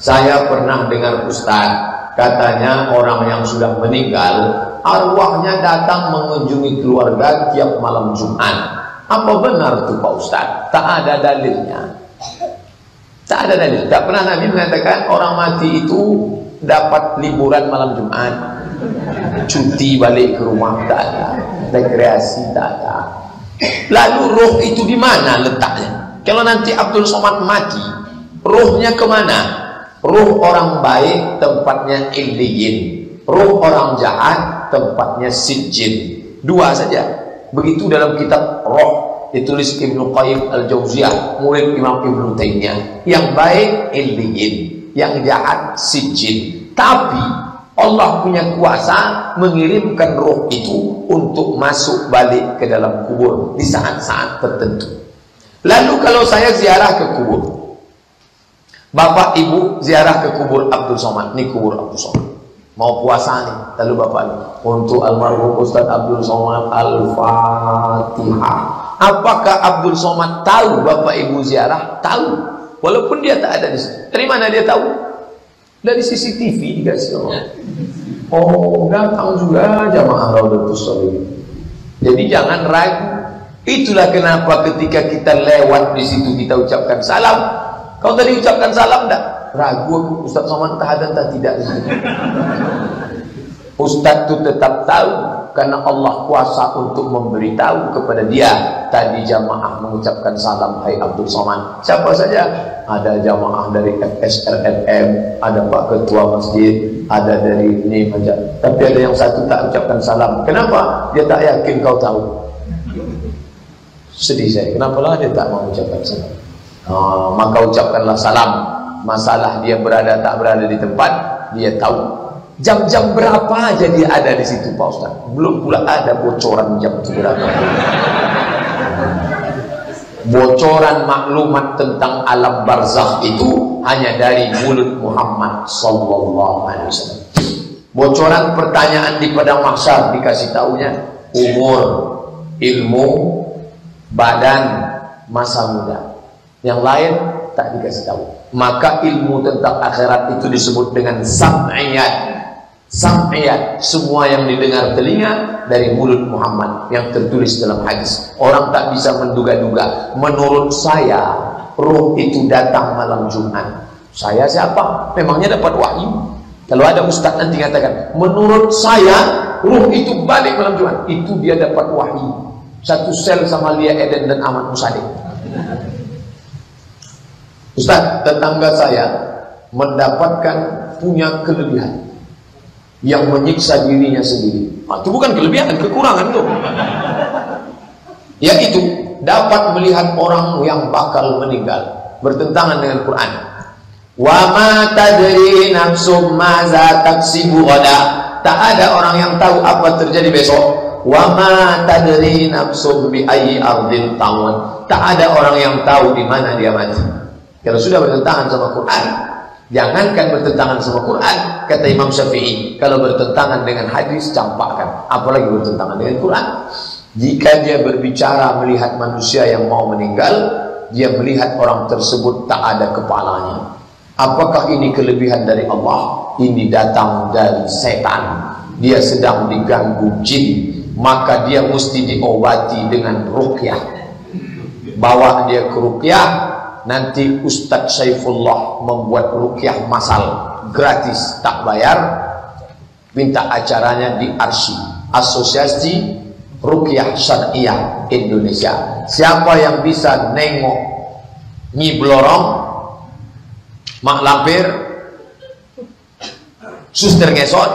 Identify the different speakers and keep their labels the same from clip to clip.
Speaker 1: Saya pernah dengar Ustaz, katanya orang yang sudah meninggal arwahnya datang mengunjungi keluarga tiap malam Jumat. Apa benar itu Pak Ustaz? Tak ada dalilnya. Tak ada dalil. Tak pernah Nabi mengatakan orang mati itu dapat liburan malam Jumat, cuti balik ke rumah. Tak ada. Rekreasi tak ada. Lalu roh itu di mana letaknya? Kalau nanti Abdul Somad mati, rohnya kemana? Ruh orang baik tempatnya illiyin, ruh orang jahat tempatnya sijjin. Dua saja. Begitu dalam kitab Roh ditulis Ibnu Qayyim Al-Jauziyah, murid Imam Ibnu Taimiyah. Yang baik illiyin, yang jahat sijjin. Tapi Allah punya kuasa mengirimkan roh itu untuk masuk balik ke dalam kubur di saat-saat tertentu. Lalu kalau saya ziarah ke kubur, Bapak Ibu ziarah ke kubur Abdul Somad, ini kubur Abdul Somad, mau puasa nih, lalu Bapak untuk almarhum Ustaz Abdul Somad Al-Fatihah. Apakah Abdul Somad tahu Bapak Ibu ziarah? Tahu, walaupun dia tak ada di situ. Dari mana dia tahu? Dari CCTV dikasih orang. Oh, datang juga jamaah Raudatus Sholihin. Jadi jangan ragu. Itulah kenapa ketika kita lewat di situ kita ucapkan salam. Kau tadi ucapkan salam enggak? Ragu aku, Ustaz Somad entah ada entah tidak. Ustaz itu tetap tahu karena Allah kuasa untuk memberitahu kepada dia. Tadi jamaah mengucapkan salam, hai Abdul Somad. Siapa saja? Ada jamaah dari FSRNM, ada Pak Ketua Masjid, ada dari ini aja. Tapi ada yang satu tak ucapkan salam. Kenapa? Dia tak yakin kau tahu. Sedih saya. Kenapalah dia tak mau ucapkan salam? Maka ucapkanlah salam. Masalah dia berada tak berada di tempat, dia tahu. Jam-jam berapa aja dia ada di situ Pak Ustaz. Belum pula ada bocoran jam itu berapa. Bocoran maklumat tentang alam barzakh itu hanya dari mulut Muhammad sallallahu alaihi wasallam. Bocoran pertanyaan di padang mahsyar dikasih tahunya umur, ilmu, badan, masa muda. Yang lain tak dikasih tahu. Maka ilmu tentang akhirat itu disebut dengan sam'iyat. Sam'iyat, semua yang didengar telinga dari mulut Muhammad yang tertulis dalam hadis. Orang tak bisa menduga-duga. Menurut saya, roh itu datang malam Jumat. Saya siapa? Memangnya dapat wahyu. Kalau ada ustaz nanti katakan, menurut saya, roh itu balik malam Jumat. Itu dia dapat wahyu. Satu sel sama Lia Eden dan Ahmad Musadik. Ustaz, tetangga saya mendapatkan punya kelebihan yang menyiksa dirinya sendiri. Itu bukan kelebihan, kekurangan tuh. Yaitu dapat melihat orang yang bakal meninggal, bertentangan dengan Quran. Wa ma tadri nafsum maza taksibu ghada. Tak ada orang yang tahu apa terjadi besok. Wa ma tadri nafsum bi ayyi ardin tamut. Tak ada orang yang tahu di mana dia mati. Kalau sudah bertentangan sama Quran, jangankan bertentangan sama Quran, kata Imam Syafi'i, kalau bertentangan dengan hadis campakkan, apalagi bertentangan dengan Quran. Jika dia berbicara melihat manusia yang mau meninggal, dia melihat orang tersebut tak ada kepalanya. Apakah ini kelebihan dari Allah? Ini datang dari setan. Dia sedang diganggu jin, maka dia mesti diobati dengan ruqyah. Bawa dia ke ruqyah. Nanti Ustadz Saifullah membuat ruqyah masal gratis, tak bayar. Minta acaranya di ARSY, Asosiasi Ruqyah Syariah Indonesia. Siapa yang bisa nengok Nyi Blorong, Mak Lampir, Suster Ngesot,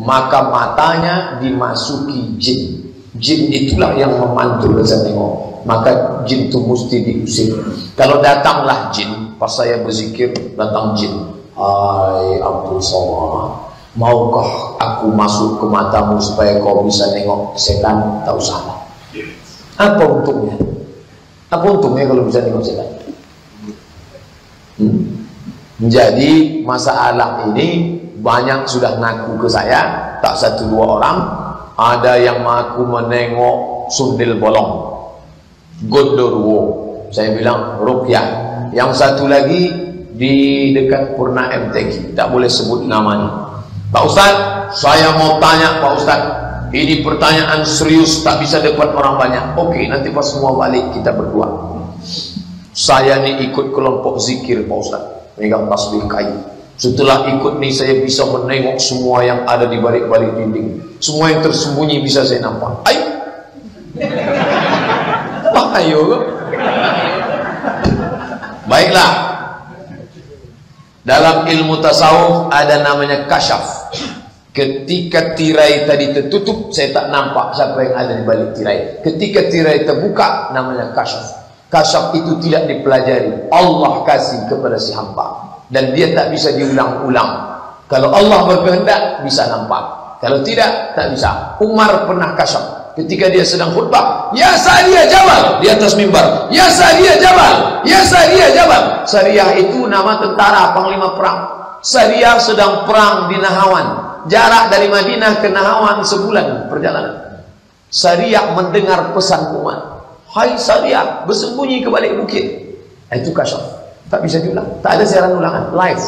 Speaker 1: maka matanya dimasuki jin. Jin itulah yang memantul bisa nengok. Maka jin itu mesti diusir. Kalau datanglah jin, pas saya berzikir datang jin, hai Abdul Somad, maukah aku masuk ke matamu supaya kau bisa nengok setan? Tak usah. Apa untungnya? Apa untungnya kalau bisa nengok setan? Jadi masalah ini banyak sudah ngaku ke saya, tak satu dua orang. Ada yang mengaku menengok sundel bolong, gondorwo. Saya bilang ruqyah. Yang satu lagi di dekat Purna MTQ, tak boleh sebut namanya. Pak Ustaz, saya mau tanya Pak Ustaz, ini pertanyaan serius, tak bisa depan orang banyak. Oke, nanti pas semua balik kita berdua. Saya nih ikut kelompok zikir Pak Ustaz, megang tasbih kayu. Setelah ikut nih saya bisa menengok semua yang ada di balik-balik dinding. Semua yang tersembunyi bisa saya nampak. Ayo. Ayo. Baiklah. Dalam ilmu tasawuf ada namanya kasyaf. Ketika tirai tadi tertutup, saya tak nampak siapa yang ada di balik tirai. Ketika tirai terbuka, namanya kasyaf. Kasyaf itu tidak dipelajari, Allah kasih kepada si hamba. Dan dia tak bisa diulang-ulang. Kalau Allah berkehendak, bisa nampak. Kalau tidak, tak bisa. Umar pernah kasyaf. Ketika dia sedang khutbah, ya Sariyah Jabal, di atas mimbar, ya Sariyah Jabal, ya Sariyah Jabal. Sariyah itu nama tentara, panglima perang. Sariyah sedang perang di Nahawan. Jarak dari Madinah ke Nahawan sebulan perjalanan. Sariyah mendengar pesan Umar. Hai Sariyah, bersembunyi ke balik bukit. Itu kasyaf. Tak bisa diulang, tak ada siaran ulangan, live.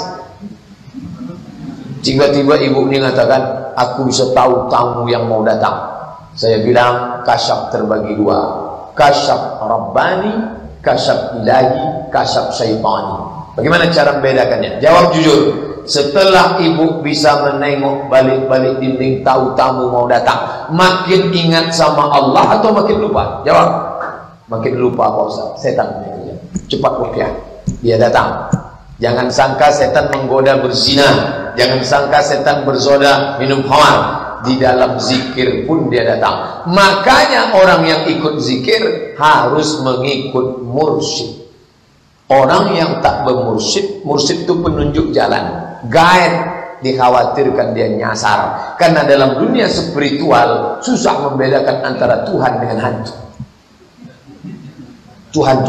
Speaker 1: Tiba-tiba ibu ini mengatakan, aku bisa tahu tamu yang mau datang. Saya bilang, kasyaf terbagi dua, kasyaf Rabbani, kasyaf ilahi, kasyaf syaitani. Bagaimana cara membedakannya? Jawab jujur. Setelah ibu bisa menengok balik-balik dinding, tahu tamu mau datang, makin ingat sama Allah atau makin lupa? Jawab. Makin lupa Pak Ustaz, setan. Cepat ruqyah, dia datang. Jangan sangka setan menggoda berzina, jangan sangka setan berzoda minum khamar. Di dalam zikir pun dia datang. Makanya orang yang ikut zikir harus mengikut mursyid. Orang yang tak bermursyid, mursyid itu penunjuk jalan, guide, dikhawatirkan dia nyasar. Karena dalam dunia spiritual susah membedakan antara Tuhan dengan hantu. Tuhan.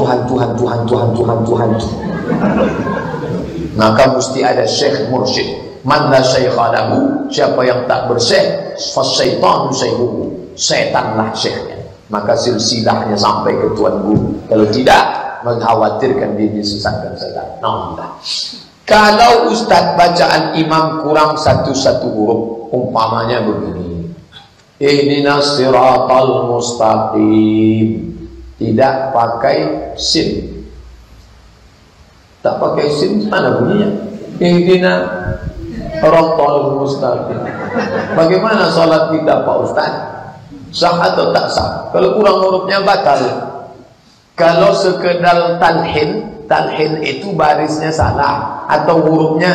Speaker 1: Maka mesti ada syekh mursyid. Man la syaikha lahu, siapa yang tak bersyekh, fasyaitanu syaikhuhu, setanlah syekhnya. Maka silsilahnya sampai ke tuan guru. Kalau tidak, mengkhawatirkan dia disesatkan setan. Alhamdulillah. Kalau ustaz bacaan imam kurang satu huruf, umpamanya begini, ihdinas siratal mustaqim, tidak pakai sin. Tak pakai sin, mana bunyinya? Ihdina siratal mustaqim. Bagaimana sholat kita Pak Ustaz? Sah atau tak sah? Kalau kurang hurufnya batal. Kalau sekedar talhin itu barisnya salah atau hurufnya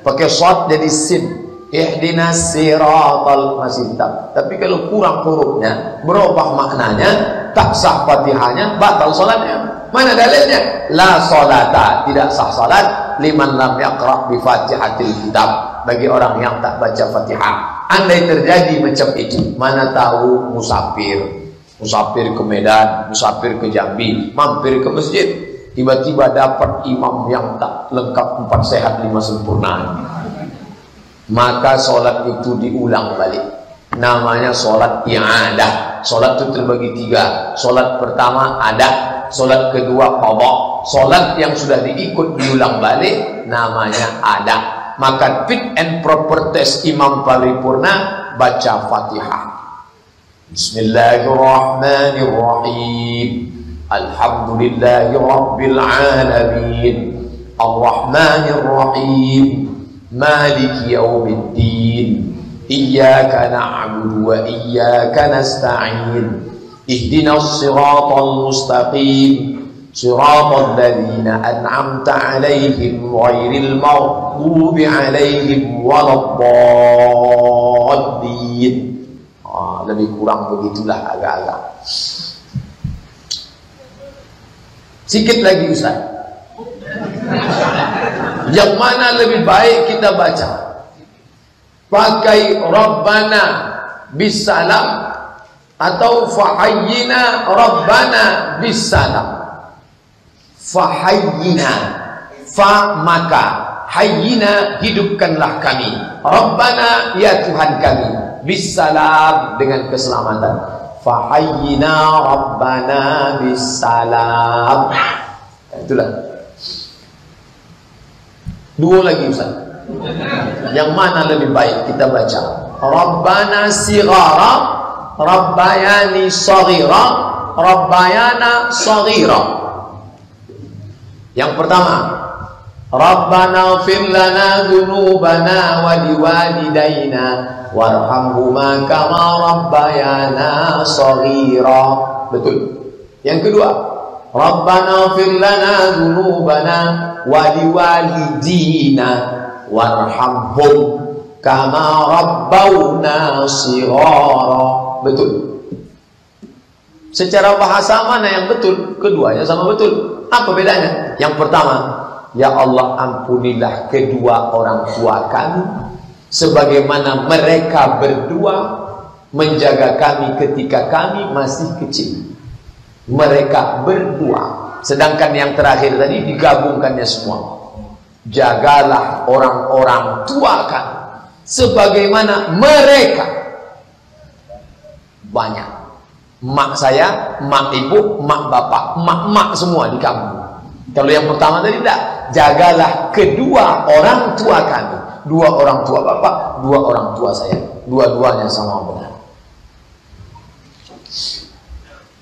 Speaker 1: pakai shad jadi sin. Ihdinas siratal, masih tetap. Tapi kalau kurang hurufnya, berubah maknanya, tak sah Fatihahnya, batal salatnya. Mana dalilnya? La salata, tidak sah salat liman lam yaqra bi Fatihatil kitab, bagi orang yang tak baca Fatihah. Andai terjadi macam itu, mana tahu musafir ke Medan, musafir ke Jambi, mampir ke masjid, tiba-tiba dapat imam yang tak lengkap 4 sehat 5 sempurna, maka solat itu diulang balik. Namanya solat i'adah. Solat itu terbagi 3. Solat pertama adah, solat kedua qadha. Solat yang sudah diikut diulang balik namanya adah. Maka fit and proper test imam paripurna, baca Fatihah. Bismillahirrahmanirrahim. Alhamdulillahi rabbil alamin. Ar-Rahmanir-Rahim. Maliki yaumiddin. Iyyaka na'budu wa iyyaka nasta'in. Ihdinas siratal mustaqim. Siratal ladzina an'amta 'alaihim ghairil maghdubi 'alaihim waladdallin. Lebih kurang begitulah agak-agak. Sikit lagi Ustaz. Yang mana lebih baik kita baca? Pakai Rabbana bisalam atau fahayyina Rabbana bisalam? Fahayyina, fa maka, hayyina hidupkanlah kami, Rabbana ya Tuhan kami, bisalam dengan keselamatan. Fahayyina Rabbana bisalam. Itulah. Dua lagi Ustaz. Yang mana lebih baik kita baca? Rabbana sighara, Rabbayani saghira, Rabbayana saghira. Yang pertama, Rabbana ighfir lana dzunubana wa liwalidayna warhamhuma kama rabbayana shaghira. Betul. Yang kedua, Rabbana ighfir lana dzunubana wa liwalidina warhamhum kama rabbawna shighara. Betul. Secara bahasa mana yang betul? Keduanya sama betul. Apa bedanya? Yang pertama, ya Allah ampunilah kedua orang tua kami sebagaimana mereka berdua menjaga kami ketika kami masih kecil. Mereka berdua. Sedangkan yang terakhir tadi digabungkannya semua. Jagalah orang-orang tua kami sebagaimana mereka. Banyak. Mak saya, mak ibu, mak bapak, mak semua di kampung. Kalau yang pertama tadi tidak, jagalah kedua orang tua kami, dua orang tua bapak, dua orang tua saya, dua-duanya sama benar.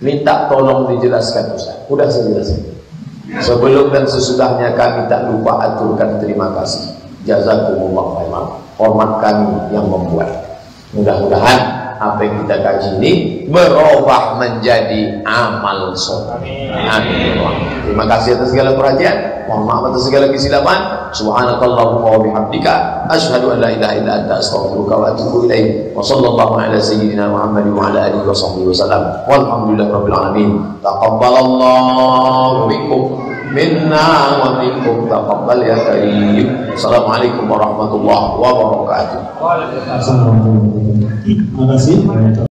Speaker 1: Minta tolong dijelaskan Ustaz. Udah saya jelaskan. Sebelum dan sesudahnya kami tak lupa aturkan terima kasih. Jazakumullah khairan. Hormat kami yang membuat. Mudah-mudahan apa yang kita kaji ini berubah menjadi amal soleh. Amin. Terima kasih atas segala perhatian. Mohon maaf atas segala kesilapan. Subhanakallahumma wa bihamdika asyhadu an la ilaha illa anta astaghfiruka wa atubu ilaik. Wa sallallahu ala sayyidina Muhammad wa ala alihi wa sahbihi wasallam. Walhamdulillahirabbil alamin. Taqabbalallahu minkum minna wa minkum taqabbal ya karim. Assalamualaikum warahmatullahi wabarakatuh.
Speaker 2: Waalaikumsalam. Terima kasih.